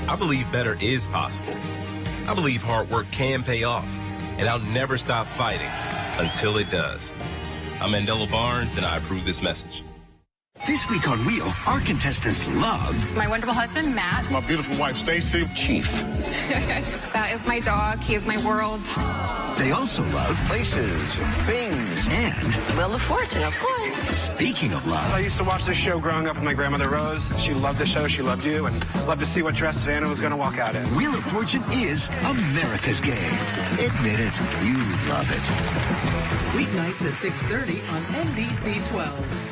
I believe better is possible. I believe hard work can pay off, and I'll never stop fighting until it does. I'm Mandela Barnes, and I approve this message. This week on Wheel, our contestants love... my wonderful husband, Matt. My beautiful wife, Stacy. Chief. That is my dog. He is my world. They also love... places, things. And... Wheel of Fortune, of course. Speaking of love... I used to watch this show growing up with my grandmother, Rose. She loved the show. She loved you. And loved to see what dress Savannah was going to walk out in. Wheel of Fortune is America's game. Admit it. You love it. Weeknights at 6:30 on NBC 12.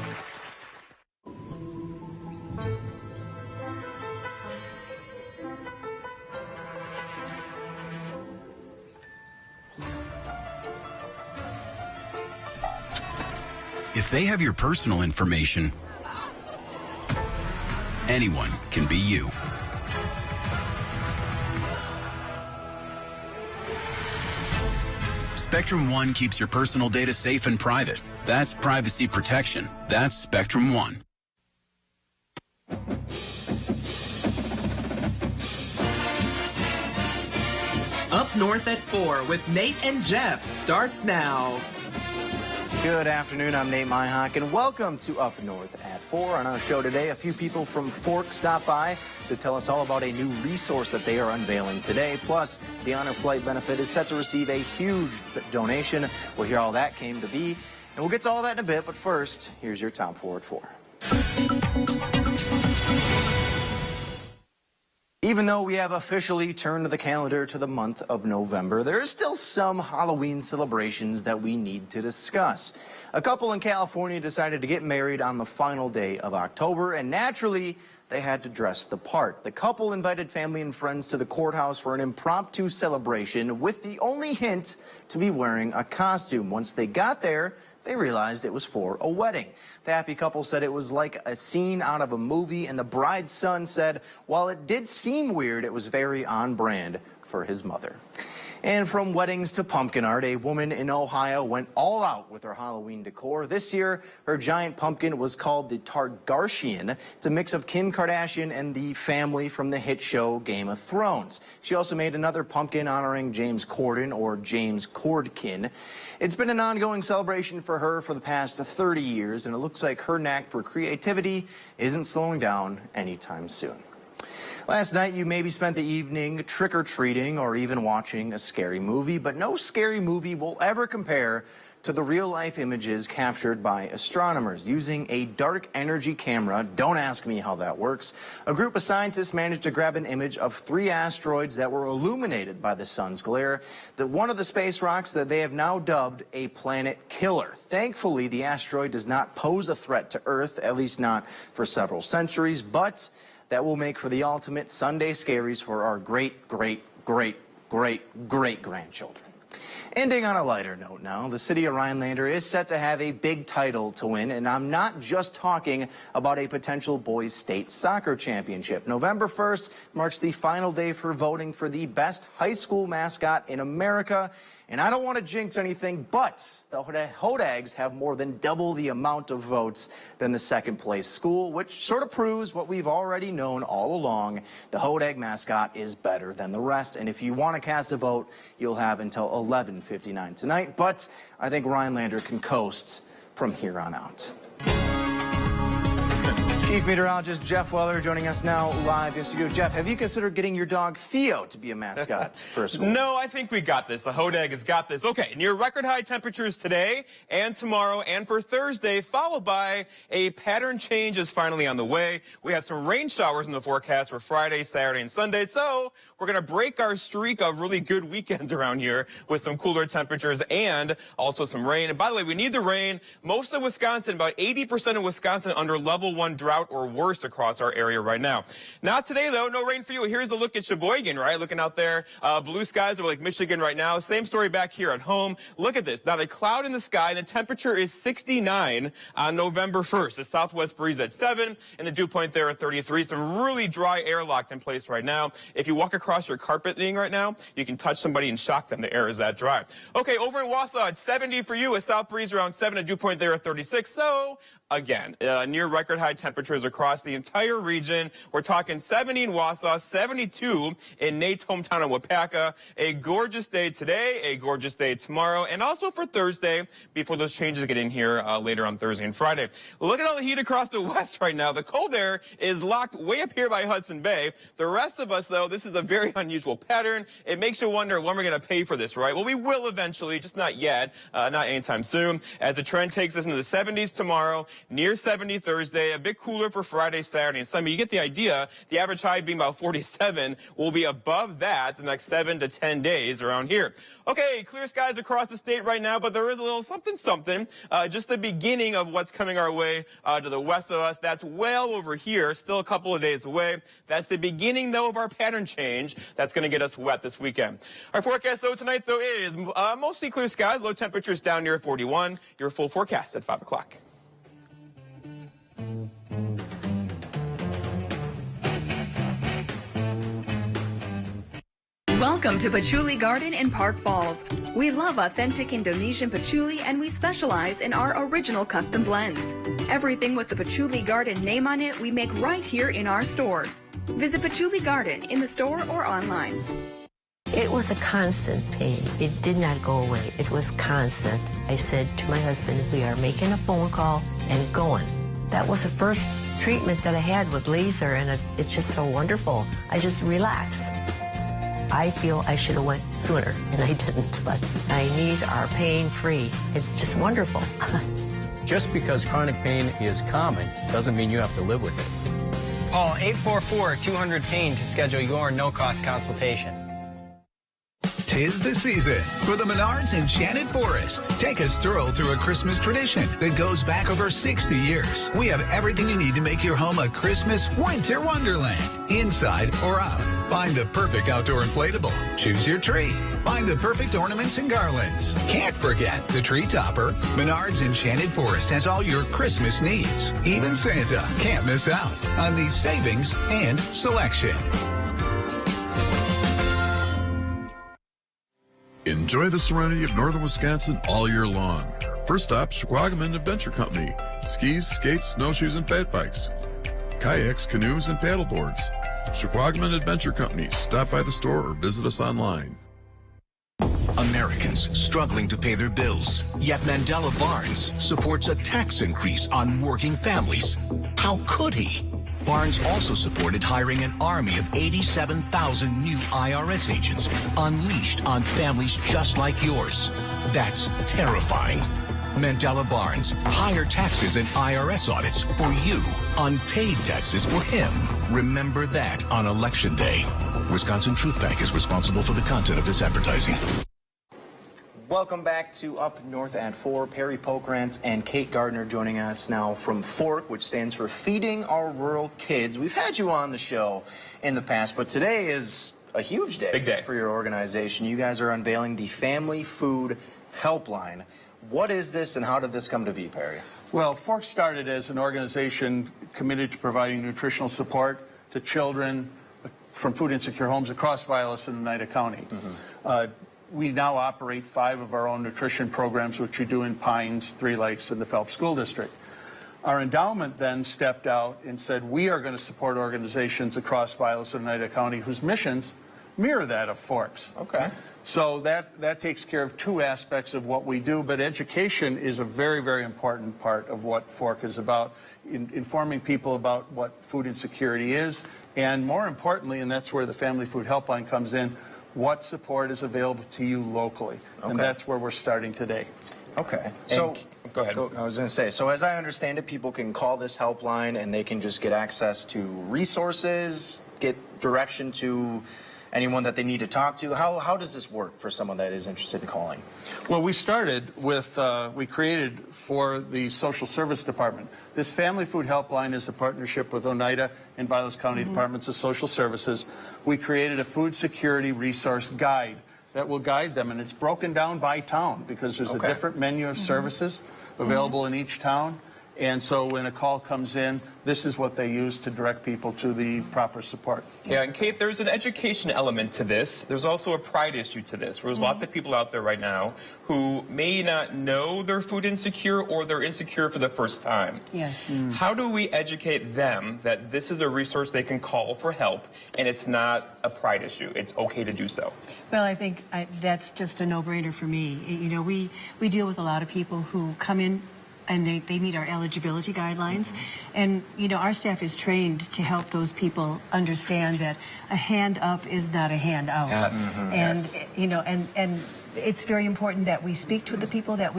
If they have your personal information, anyone can be you. Spectrum One keeps your personal data safe and private. That's privacy protection. That's Spectrum One. Up North at 4 with Nate and Jeff starts now. Good afternoon, I'm Nate Myhock, and welcome to Up North at 4. On our show today, a few people from Fork stopped by to tell us all about a new resource that they are unveiling today. Plus, the Honor Flight benefit is set to receive a huge donation. We'll hear how that came to be, and we'll get to all that in a bit, but first, here's your top 4 at 4. Even though we have officially turned the calendar to the month of November, there is still some Halloween celebrations that we need to discuss. A couple in California decided to get married on the final day of October, and naturally, they had to dress the part. The couple invited family and friends to the courthouse for an impromptu celebration with the only hint to be wearing a costume. Once they got there, they realized it was for a wedding. The happy couple said it was like a scene out of a movie, and the bride's son said, while it did seem weird, it was very on brand for his mother. And from weddings to pumpkin art, a woman in Ohio went all out with her Halloween decor. This year, her giant pumpkin was called the Targaryen. It's a mix of Kim Kardashian and the family from the hit show Game of Thrones. She also made another pumpkin honoring James Corden, or James Cordkin. It's been an ongoing celebration for her for the past 30 years, and it looks like her knack for creativity isn't slowing down anytime soon. Last night, you maybe spent the evening trick-or-treating or even watching a scary movie, but no scary movie will ever compare to the real-life images captured by astronomers using a dark energy camera. Don't ask me how that works. A group of scientists managed to grab an image of 3 asteroids that were illuminated by the sun's glare. One of the space rocks that they have now dubbed a planet killer. Thankfully, the asteroid does not pose a threat to Earth, at least not for several centuries, but that will make for the ultimate Sunday scaries for our great-great-great-great-great-grandchildren. Ending on a lighter note now, the city of Rhinelander is set to have a big title to win, and I'm not just talking about a potential boys state soccer championship. November 1st marks the final day for voting for the best high school mascot in America. And I don't want to jinx anything, but the Hodags have more than double the amount of votes than the second place school, which sort of proves what we've already known all along. The Hodag mascot is better than the rest. And if you want to cast a vote, you'll have until 11:59 tonight. But I think Rhinelander can coast from here on out. Chief Meteorologist Jeff Weller joining us now live in studio. Jeff, have you considered getting your dog Theo to be a mascot for a school? No, I think we got this. The Hodag has got this. Okay, near record high temperatures today and tomorrow and for Thursday, followed by a pattern change is finally on the way. We have some rain showers in the forecast for Friday, Saturday, and Sunday. So we're going to break our streak of really good weekends around here with some cooler temperatures and also some rain. And by the way, we need the rain. Most of Wisconsin, about 80% of Wisconsin under level 1 drought or worse across our area right now. Not today, though. No rain for you. Here's a look at Sheboygan, right? Looking out there. Blue skies over Lake Michigan right now. Same story back here at home. Look at this. Not a cloud in the sky. And the temperature is 69 on November 1st. The southwest breeze at 7 and the dew point there at 33. Some really dry air locked in place right now. If you walk across your carpeting right now, you can touch somebody and shock them. The air is that dry. Okay, over in Wausau, it's 70 for you. A south breeze around 7. A dew point there at 36. So, again, near record high temperature. temperatures across the entire region. We're talking 70 in Wausau, 72 in Nate's hometown of Wapaka. A gorgeous day today, a gorgeous day tomorrow, and also for Thursday before those changes get in here later on Thursday and Friday. Look at all the heat across the west right now. The cold air is locked way up here by Hudson Bay. The rest of us, though, this is a very unusual pattern. It makes you wonder when we're going to pay for this, right? Well, we will eventually, just not yet, not anytime soon, as the trend takes us into the 70s tomorrow, near 70 Thursday, a bit cooler for Friday, Saturday, and Sunday. You get the idea. The average high being about 47 will be above that the next 7 to 10 days around here. Okay, clear skies across the state right now, but there is a little something, just the beginning of what's coming our way to the west of us. That's well over here, still a couple of days away. That's the beginning, though, of our pattern change that's going to get us wet this weekend. Our forecast, though, tonight, though, is mostly clear skies, low temperatures down near 41. Your full forecast at 5 o'clock. Welcome to Patchouli Garden in Park Falls. We love authentic Indonesian patchouli and we specialize in our original custom blends. Everything with the Patchouli Garden name on it we make right here in our store. Visit Patchouli Garden in the store or online. It was a constant pain. It did not go away. It was constant. I said to my husband, we are making a phone call and going. That was the first treatment that I had with laser, and it's just so wonderful. I just relaxed. I feel I should have went sooner, and I didn't, but my knees are pain-free. It's just wonderful. Just because chronic pain is common doesn't mean you have to live with it. Call 844-200-PAIN to schedule your no-cost consultation. 'Tis the season for the Menards Enchanted Forest. Take a stroll through a Christmas tradition that goes back over 60 years. We have everything you need to make your home a Christmas winter wonderland, inside or out. Find the perfect outdoor inflatable. Choose your tree. Find the perfect ornaments and garlands. Can't forget the tree topper. Menards Enchanted Forest has all your Christmas needs. Even Santa can't miss out on these savings and selection. Enjoy the serenity of northern Wisconsin all year long. First stop, Shquagaman Adventure Company. Skis, skates, snowshoes, and fat bikes. Kayaks, canoes, and paddleboards. Shquagaman Adventure Company. Stop by the store or visit us online. Americans struggling to pay their bills. Yet Mandela Barnes supports a tax increase on working families. How could he? Barnes also supported hiring an army of 87,000 new IRS agents unleashed on families just like yours. That's terrifying. Mandela Barnes, higher taxes and IRS audits for you, unpaid taxes for him. Remember that on Election Day. Wisconsin Truth Bank is responsible for the content of this advertising. Welcome back to Up North at 4. Perry Pokrantz and Kate Gardner joining us now from FORK, which stands for Feeding Our Rural Kids. We've had you on the show in the past, but today is a huge day, Big day for your organization. You guys are unveiling the Family Food Helpline. What is this and how did this come to be, Perry? Well, FORK started as an organization committed to providing nutritional support to children from food insecure homes across Vilas and Oneida County. We now operate 5 of our own nutrition programs, which we do in Pines, Three Lakes, and the Phelps School District. Our endowment then stepped out and said, we are going to support organizations across Vilas and Oneida County whose missions mirror that of FORK's. Okay. So that takes care of 2 aspects of what we do, but education is a very, very important part of what FORK is about, informing people about what food insecurity is, and more importantly, and that's where the Family Food Helpline comes in, what support is available to you locally. Okay. And that's where we're starting today. Okay. So, go ahead. I was going to say, so as I understand it, people can call this helpline and they can just get access to resources, get direction to anyone that they need to talk to. How does this work for someone that is interested in calling? Well, we started with, we created for the Social Service Department. This Family Food Helpline is a partnership with Oneida and Vilas County Departments of Social Services. We created a food security resource guide that will guide them, and it's broken down by town because there's a different menu of services available in each town. And so when a call comes in, this is what they use to direct people to the proper support. Yeah, and Kate, there's an education element to this. There's also a pride issue to this. There's lots of people out there right now who may not know they're food insecure or they're insecure for the first time. Yes. How do we educate them that this is a resource they can call for help and it's not a pride issue? It's okay to do so. Well, I think that's just a no-brainer for me. You know, we deal with a lot of people who come in and they meet our eligibility guidelines. And, you know, our staff is trained to help those people understand that a hand up is not a hand out. Yes. And, you know, and it's very important that we speak to the people that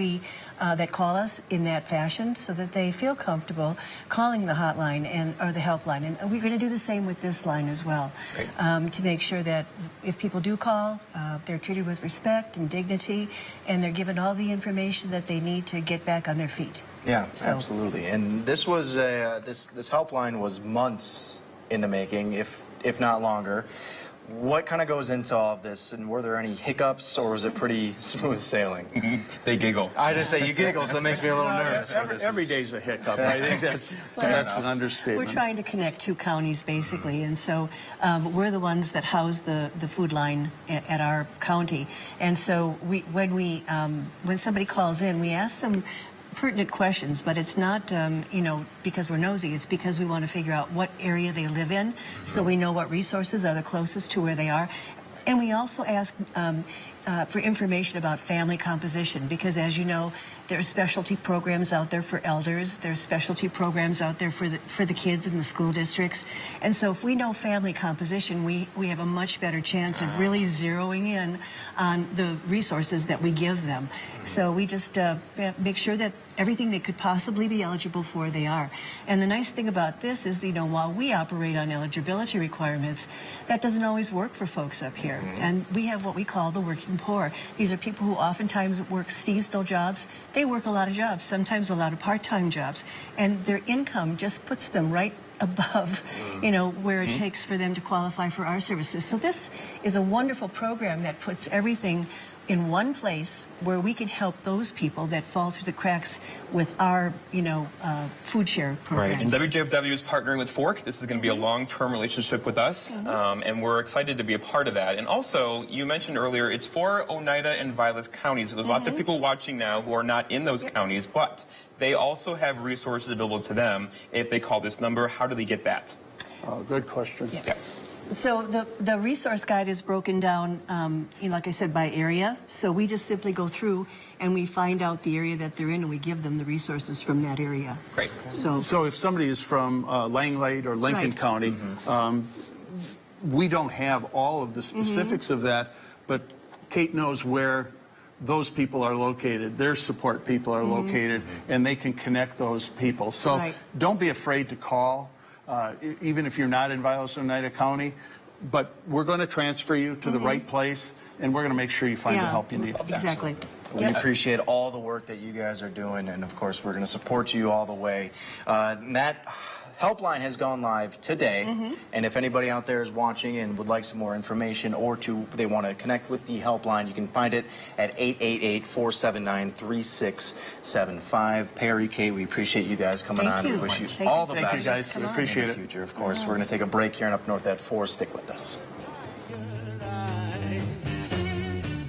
that call us in that fashion so that they feel comfortable calling the hotline or the helpline. And we're going to do the same with this line as well, to make sure that if people do call, they're treated with respect and dignity, and they're given all the information that they need to get back on their feet. Yeah, absolutely. And this was this helpline was months in the making, if not longer. What kind of goes into all of this, and were there any hiccups, or was it pretty smooth sailing? They giggle. I just say you giggle, so it makes me a little nervous. Every day's a hiccup. I think that's an understatement. We're trying to connect two counties, basically, and so we're the ones that house the food line at our county. And so when somebody calls in, we ask them pertinent questions, but it's not, you know, because we're nosy. It's because we want to figure out what area they live in, so we know what resources are the closest to where they are. And we also ask for information about family composition, because, as you know, there are specialty programs out there for elders. There are specialty programs out there for the kids in the school districts. And so if we know family composition, we have a much better chance of really zeroing in on the resources that we give them. So we just make sure that everything they could possibly be eligible for, they are. And the nice thing about this is, you know, while we operate on eligibility requirements, that doesn't always work for folks up here. And we have what we call the working poor. These are people who oftentimes work seasonal jobs. They work a lot of jobs, sometimes a lot of part-time jobs, and their income just puts them right above, you know, where it takes for them to qualify for our services. So this is a wonderful program that puts everything in one place where we can help those people that fall through the cracks with our, you know, food share programs. Right, and WJFW is partnering with Fork. This is going to be a long-term relationship with us, and we're excited to be a part of that. And also, you mentioned earlier, it's for Oneida and Vilas counties. So there's lots of people watching now who are not in those counties, but they also have resources available to them if they call this number. How do they get that? Good question. Yeah. So the resource guide is broken down, you know, like I said, by area. So we just simply go through and we find out the area that they're in, and we give them the resources from that area. Great. So if somebody is from Langlade or Lincoln County, we don't have all of the specifics of that, but Kate knows where those people are located, their support people are located, and they can connect those people. So don't be afraid to call. Even if you're not in Vilas and Oneida County, but we're going to transfer you to the right place, and we're going to make sure you find the help you need. Exactly. We appreciate all the work that you guys are doing, and of course we're going to support you all the way. That helpline has gone live today, and if anybody out there is watching and would like some more information, or they want to connect with the helpline, you can find it at 888-479-3675. Perry, Kate, we appreciate you guys coming on. We wish you all the best. Thank you, guys. We appreciate it. In the future, of course. We're going to take a break here and Up North at 4. Stick with us.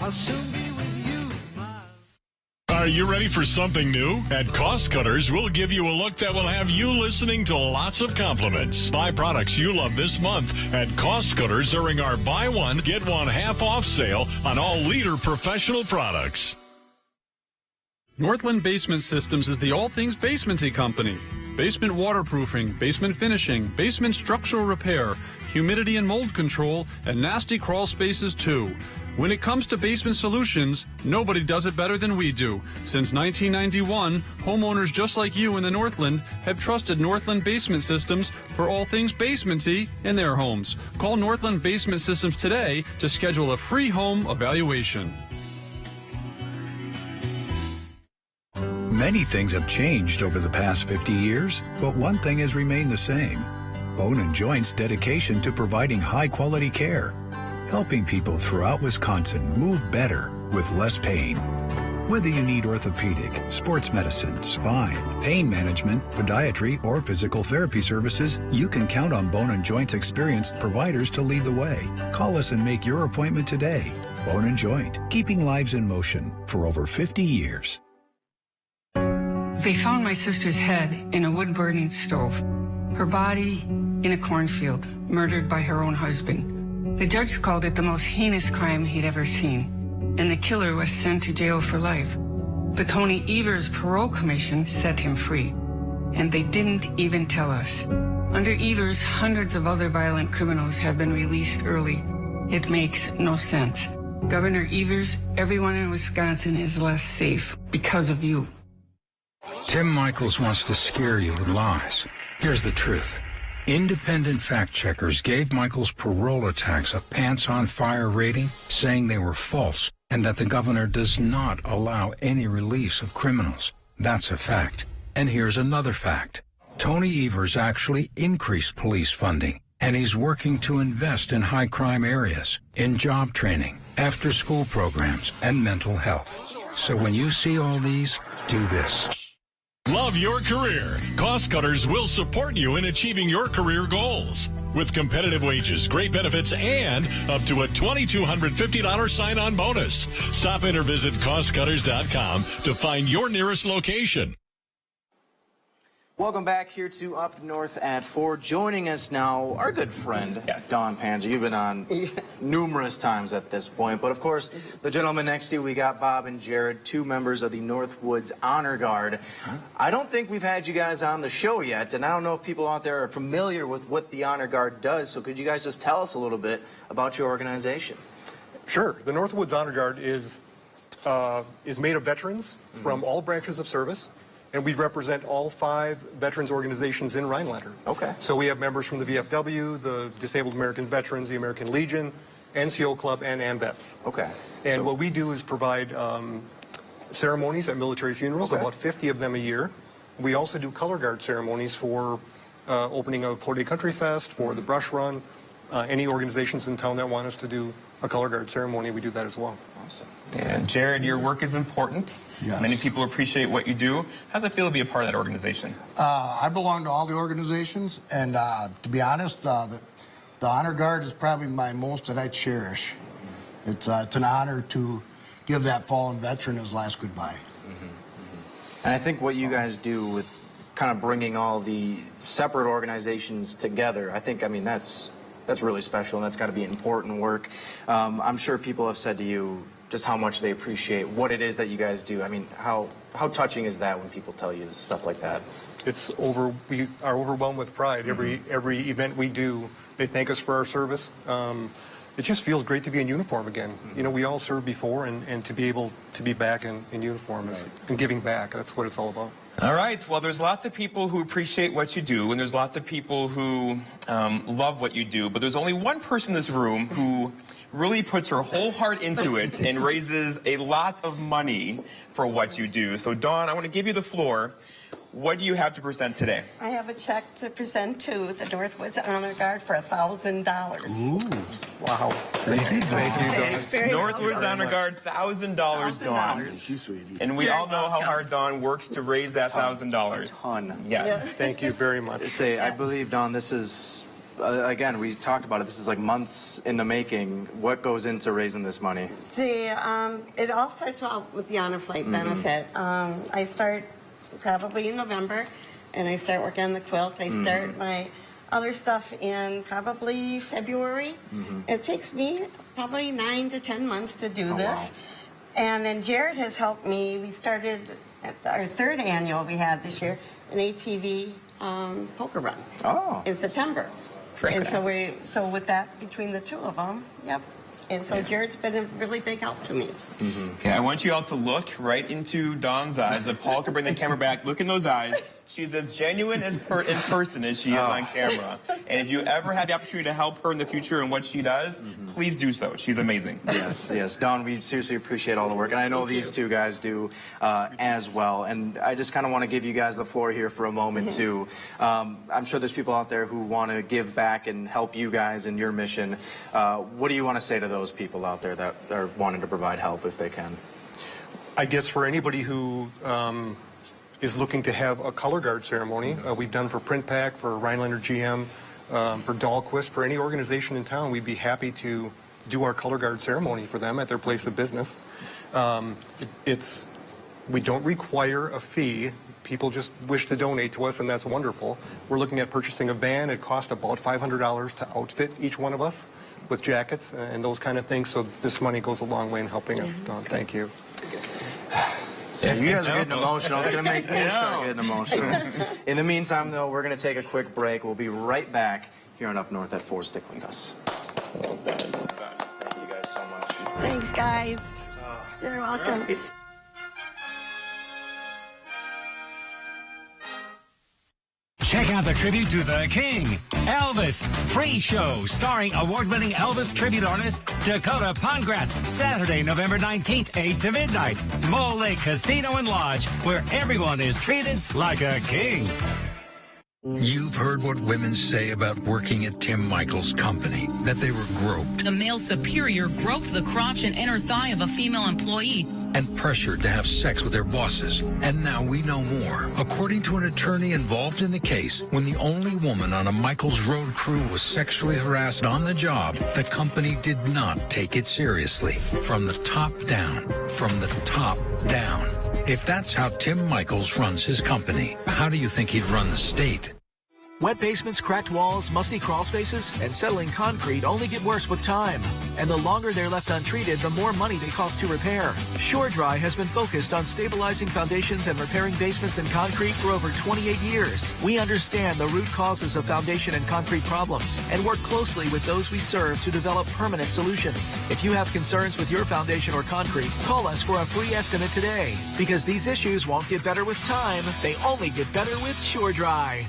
I'll soon be with you. Are you ready for something new? At Cost Cutters, we'll give you a look that will have you listening to lots of compliments. Buy products you love this month at Cost Cutters during our buy one, get one half off sale on all Leader professional products. Northland Basement Systems is the all things basementy company. Basement waterproofing, basement finishing, basement structural repair, humidity and mold control, and nasty crawl spaces too. When it comes to basement solutions, nobody does it better than we do. Since 1991, homeowners just like you in the Northland have trusted Northland Basement Systems for all things basementy in their homes. Call Northland Basement Systems today to schedule a free home evaluation. Many things have changed over the past 50 years, but one thing has remained the same. Bone & Joint's dedication to providing high-quality care, helping people throughout Wisconsin move better with less pain. Whether you need orthopedic, sports medicine, spine, pain management, podiatry, or physical therapy services, you can count on Bone & Joint's experienced providers to lead the way. Call us and make your appointment today. Bone & Joint, keeping lives in motion for over 50 years. They found my sister's head in a wood-burning stove, her body in a cornfield, murdered by her own husband. The judge called it the most heinous crime he'd ever seen, and the killer was sent to jail for life. The Tony Evers Parole Commission set him free, and they didn't even tell us. Under Evers, hundreds of other violent criminals have been released early. It makes no sense. Governor Evers, everyone in Wisconsin is less safe because of you. Tim Michaels wants to scare you with lies. Here's the truth. Independent fact checkers gave Michaels' parole attacks a pants-on-fire rating, saying they were false and that the governor does not allow any release of criminals. That's a fact. And here's another fact. Tony Evers actually increased police funding, and he's working to invest in high-crime areas, in job training, after-school programs, and mental health. So when you see all these, do this. Love your career? Cost Cutters will support you in achieving your career goals. With competitive wages, great benefits, and up to a $2,250 sign-on bonus. Stop in or visit costcutters.com to find your nearest location. Welcome back here to Up North at 4. Joining us now, our good friend, Dawn Panzer. You've been on numerous times at this point. But, of course, the gentleman next to you, we got Bob and Jared, 2 members of the Northwoods Honor Guard. I don't think we've had you guys on the show yet, and I don't know if people out there are familiar with what the Honor Guard does. So could you guys just tell us a little bit about your organization? Sure. The Northwoods Honor Guard is made of veterans from all branches of service. And we represent all 5 veterans organizations in Rhinelander. Okay. So we have members from the VFW, the Disabled American Veterans, the American Legion, NCO Club, and AMVETS. Okay. And what we do is provide ceremonies at military funerals, about 50 of them a year. We also do color guard ceremonies for opening of 4-Day Country Fest, for the Brush Run. Any organizations in town that want us to do a color guard ceremony, we do that as well. Awesome. And Jared, your work is important. Yes. Many people appreciate what you do. How does it feel to be a part of that organization? I belong to all the organizations, and to be honest, the Honor Guard is probably my most that I cherish. It's an honor to give that fallen veteran his last goodbye. And I think what you guys do with kind of bringing all the separate organizations together, I mean, that's really special, and that's got to be important work. I'm sure people have said to you just how much they appreciate what it is that you guys do. I mean, how touching is that when people tell you stuff like that? We are overwhelmed with pride. Every event we do, they thank us for our service. It just feels great to be in uniform again. You know, we all served before, and to be able to be back in uniform and giving back, that's what it's all about. All right. Well, there's lots of people who appreciate what you do, and there's lots of people who love what you do, but there's only one person in this room who really puts her whole heart into it and raises a lot of money for what you do. So, Dawn, I want to give you the floor. What do you have to present today? I have a check to present to the Northwoods Honor Guard for $1,000. Ooh. Wow. Thank you, Dawn. Northwoods Honor Guard, $1,000, Dawn. Thank you, sweetie. And we all know how hard Dawn works to raise that $1,000. Ton. Yes. Thank you very much. I believe, Dawn, this is, again, we talked about it. This is like months in the making. What goes into raising this money? It all starts out with the Honor Flight benefit. I start probably in November, and I start working on the quilt. I start my other stuff in probably February. It takes me probably 9 to 10 months to do this. Wow. And then Jared has helped me. We started at our 3rd annual we had this year, an ATV poker run in September. Great. And so with that, between the 2 of them, yep. And so Jared's been a really big help to me. Okay, I want you all to look right into Dawn's eyes. If Paul could bring the camera back, look in those eyes. She's as genuine in person as she is on camera. And if you ever have the opportunity to help her in the future and what she does, please do so. She's amazing. Yes. Dawn, we seriously appreciate all the work. And I know these 2 guys do as well. And I just kind of want to give you guys the floor here for a moment, too. I'm sure there's people out there who want to give back and help you guys in your mission. What do you want to say to those people out there that are wanting to provide help if they can? I guess for anybody who is looking to have a color guard ceremony, we've done for Print Pack, for Rhinelander GM, for Dahlquist, for any organization in town, we'd be happy to do our color guard ceremony for them at their place of business. We don't require a fee. People just wish to donate to us, and that's wonderful. We're looking at purchasing a van. It costs about $500 to outfit each one of us with jackets and those kind of things, so this money goes a long way in helping us. Thank you. So you guys are getting emotional. It's going to make me start getting emotional. In the meantime, though, we're going to take a quick break. We'll be right back here on Up North at 4. Stick with us. Well done. Thank you guys so much. Thanks, guys. You're welcome. Check out the tribute to the King, Elvis. Free show starring award-winning Elvis tribute artist Dakota Pongratz. Saturday, November 19th, 8 to midnight. Mole Lake Casino and Lodge, where everyone is treated like a king. You've heard what women say about working at Tim Michaels' company, that they were groped. A male superior groped the crotch and inner thigh of a female employee. And pressured to have sex with their bosses. And now we know more. According to an attorney involved in the case, when the only woman on a Michaels road crew was sexually harassed on the job, the company did not take it seriously. From the top down. From the top down. If that's how Tim Michaels runs his company, how do you think he'd run the state? Wet basements, cracked walls, musty crawl spaces, and settling concrete only get worse with time. And the longer they're left untreated, the more money they cost to repair. SureDry has been focused on stabilizing foundations and repairing basements and concrete for over 28 years. We understand the root causes of foundation and concrete problems and work closely with those we serve to develop permanent solutions. If you have concerns with your foundation or concrete, call us for a free estimate today. Because these issues won't get better with time, they only get better with SureDry.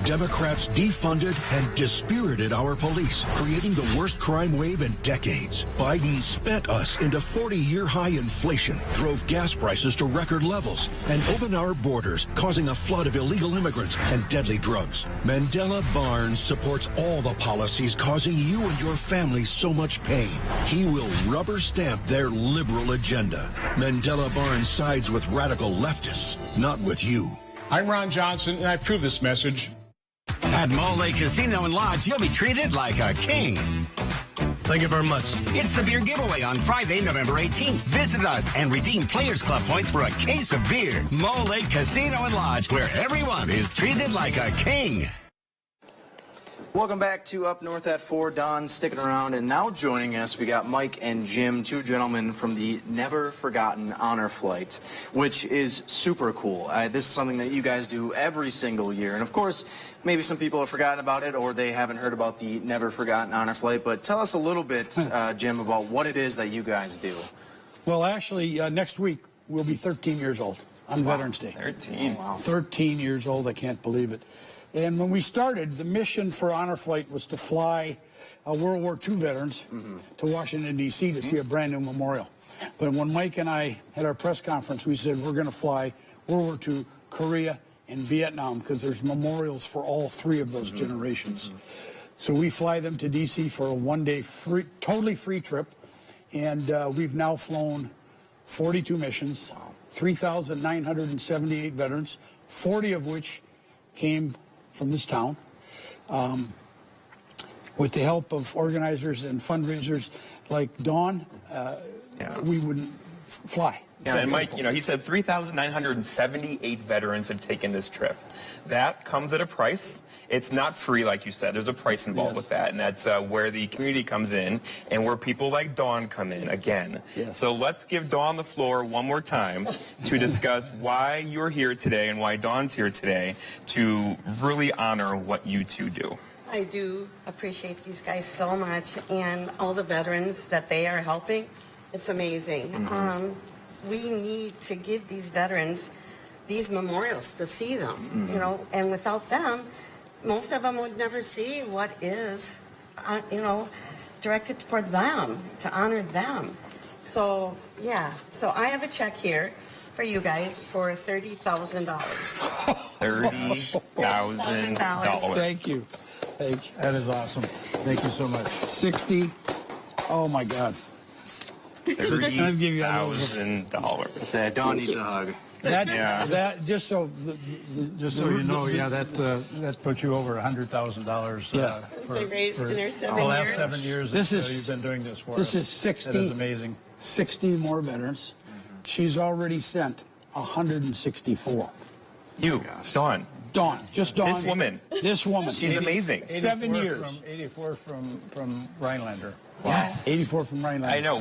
Democrats defunded and dispirited our police, creating the worst crime wave in decades. Biden spent us into 40-year high inflation, drove gas prices to record levels, and opened our borders, causing a flood of illegal immigrants and deadly drugs. Mandela Barnes supports all the policies causing you and your family so much pain. He will rubber stamp their liberal agenda. Mandela Barnes sides with radical leftists, not with you. I'm Ron Johnson, and I approve this message. At Mole Lake Casino and Lodge, you'll be treated like a king. Thank you very much. It's the beer giveaway on Friday, November 18th. Visit us and redeem Players Club points for a case of beer. Mole Lake Casino and Lodge, where everyone is treated like a king. Welcome back to Up North at 4. Don sticking around, and now joining us, we got Mike and Jim, two gentlemen from the Never Forgotten Honor Flight, which is super cool. This is something that you guys do every single year, and of course, maybe some people have forgotten about it or they haven't heard about the Never Forgotten Honor Flight, but tell us a little bit, Jim, about what it is that you guys do. Well, actually, next week we'll be 13 years old on Veterans Day. 13. Wow. 13 years old, I can't believe it. And when we started, the mission for Honor Flight was to fly World War II veterans to Washington, D.C. to see a brand new memorial. But when Mike and I had our press conference, we said we're going to fly World War II, Korea, and Vietnam because there's memorials for all three of those generations. So we fly them to D.C. for a one-day totally free trip. And we've now flown 42 missions, 3,978 veterans, 40 of which came from this town. With the help of organizers and fundraisers like Dawn, we wouldn't fly. Yeah, and Mike, he said 3,978 veterans have taken this trip. That comes at a price. It's not free, like you said. There's a price involved with that, and that's where the community comes in and where people like Dawn come in again. So let's give Dawn the floor one more time to discuss why you're here today and why Dawn's here today to really honor what you two do. I do appreciate these guys so much and all the veterans that they are helping. It's amazing. We need to give these veterans these memorials to see them, and without them, most of them would never see what is, directed for them, to honor them. So, so I have a check here for you guys for $30,000. $30,000. Thank you. Thank you. That is awesome. Thank you so much. 60. Oh, my God. $30,000. Dawn needs a hug. That just so you know, that puts you over $100,000. For the last 7 years you've been doing this work. This is 60. That is amazing. 60 more veterans. She's already sent 164. Dawn. Just Dawn. This woman. She's amazing. 7 years. 84 from Rhinelander. Wow. 84 from Rhinelander. I know.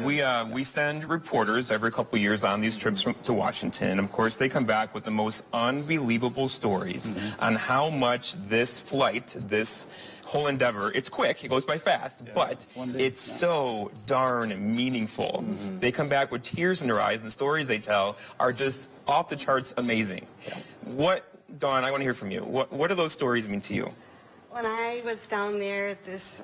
We send reporters every couple of years on these trips to Washington. Of course, they come back with the most unbelievable stories on how much this flight, this whole endeavor, it's quick, it goes by fast, but it's so darn meaningful. They come back with tears in their eyes, and the stories they tell are just off the charts amazing. Dawn, I want to hear from you. What do those stories mean to you? When I was down there this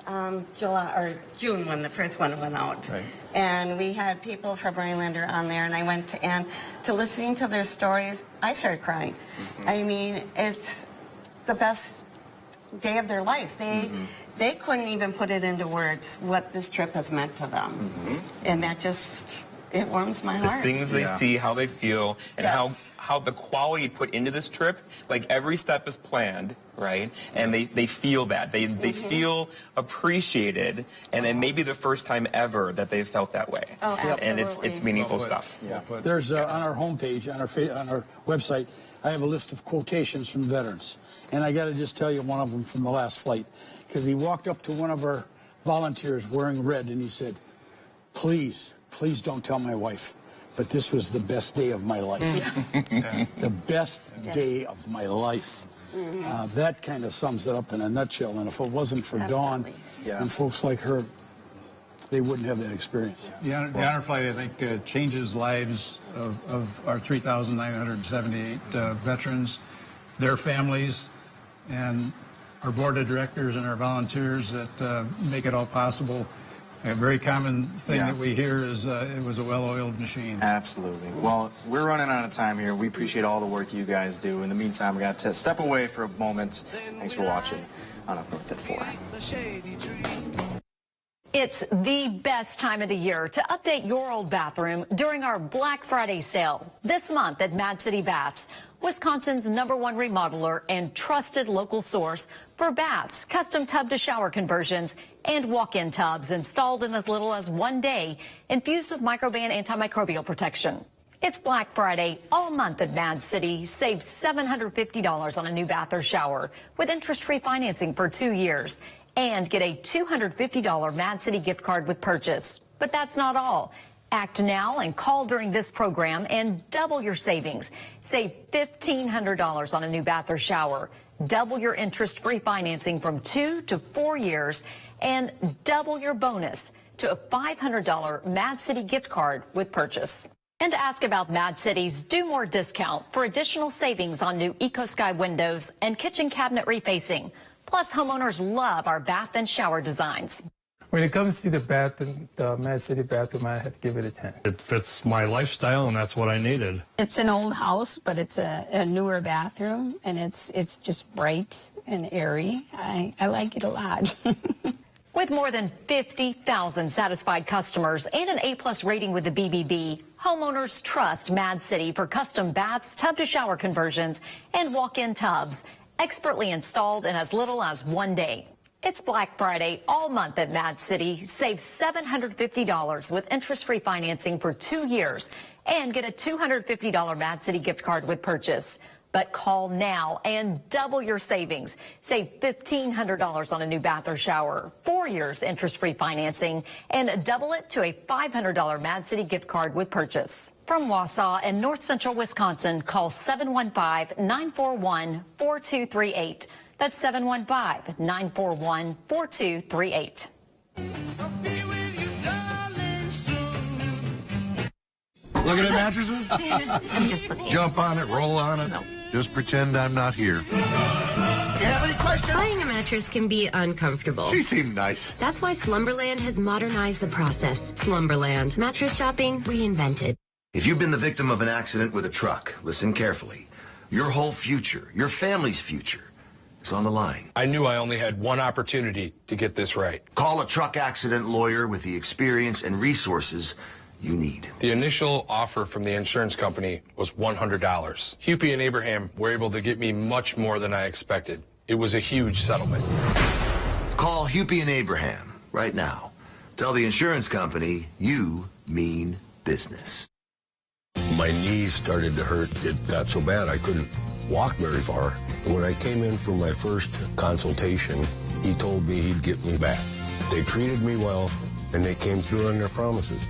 June when the first one went out, and we had people from Rhinelander on there, and I went to listening to their stories, I started crying. I mean, it's the best day of their life. They couldn't even put it into words what this trip has meant to them, and that just it warms my heart. The things they see, how they feel, and how the quality put into this trip, like every step is planned, right? And they feel that. They feel appreciated, and it may be the first time ever that they've felt that way. Oh, absolutely. And it's meaningful stuff. There's on our homepage, on our website, I have a list of quotations from veterans. And I got to just tell you one of them from the last flight, because he walked up to one of our volunteers wearing red, and he said, please don't tell my wife, but this was the best day of my life. The best day of my life. That kind of sums it up in a nutshell. And if it wasn't for Dawn and folks like her, they wouldn't have that experience. The honor flight, I think, changes lives of our 3,978 veterans, their families, and our board of directors and our volunteers that make it all possible. A very common thing that we hear is it was a well-oiled machine. Absolutely. Well, we're running out of time here. We appreciate all the work you guys do. In the meantime, we got to step away for a moment. Thanks for watching on Up North at 4. It's the best time of the year to update your old bathroom during our Black Friday sale this month at Mad City Baths, Wisconsin's #1 remodeler and trusted local source for baths, custom tub to shower conversions, and walk-in tubs installed in as little as 1 day, infused with Microban antimicrobial protection. It's Black Friday all month at Mad City. Save $750 on a new bath or shower with interest-free financing for 2 years. And get a $250 Mad City gift card with purchase. But that's not all. Act now and call during this program and double your savings. Save $1,500 on a new bath or shower. Double your interest-free financing from 2 to 4 years. And double your bonus to a $500 Mad City gift card with purchase. And to ask about Mad City's Do More discount for additional savings on new EcoSky windows and kitchen cabinet refacing. Plus, homeowners love our bath and shower designs. When it comes to the bathroom, the Mad City bathroom, I have to give it a 10. It fits my lifestyle, and that's what I needed. It's an old house, but it's a newer bathroom, and it's just bright and airy. I like it a lot. With more than 50,000 satisfied customers and an A+ rating with the BBB, homeowners trust Mad City for custom baths, tub-to-shower conversions, and walk-in tubs. Expertly installed in as little as 1 day. It's Black Friday all month at Mad City. Save $750 with interest-free financing for 2 years and get a $250 Mad City gift card with purchase. But call now and double your savings. Save $1,500 on a new bath or shower, 4 years interest-free financing, and double it to a $500 Mad City gift card with purchase. From Wausau and North Central Wisconsin, call 715-941-4238. That's 715-941-4238. Looking at mattresses? I'm just looking. Jump on it, roll on it. No. Just pretend I'm not here. You have any questions? Buying a mattress can be uncomfortable. She seemed nice. That's why Slumberland has modernized the process. Slumberland. Mattress shopping reinvented. If you've been the victim of an accident with a truck, listen carefully. Your whole future, your family's future, is on the line. I knew I only had one opportunity to get this right. Call a truck accident lawyer with the experience and resources you need. The initial offer from the insurance company was $100. Hupy and Abraham were able to get me much more than I expected. It was a huge settlement. Call Hupy and Abraham right now. Tell the insurance company you mean business. My knees started to hurt. It got so bad I couldn't walk very far. When I came in for my first consultation, he told me he'd get me back. They treated me well, and they came through on their promises.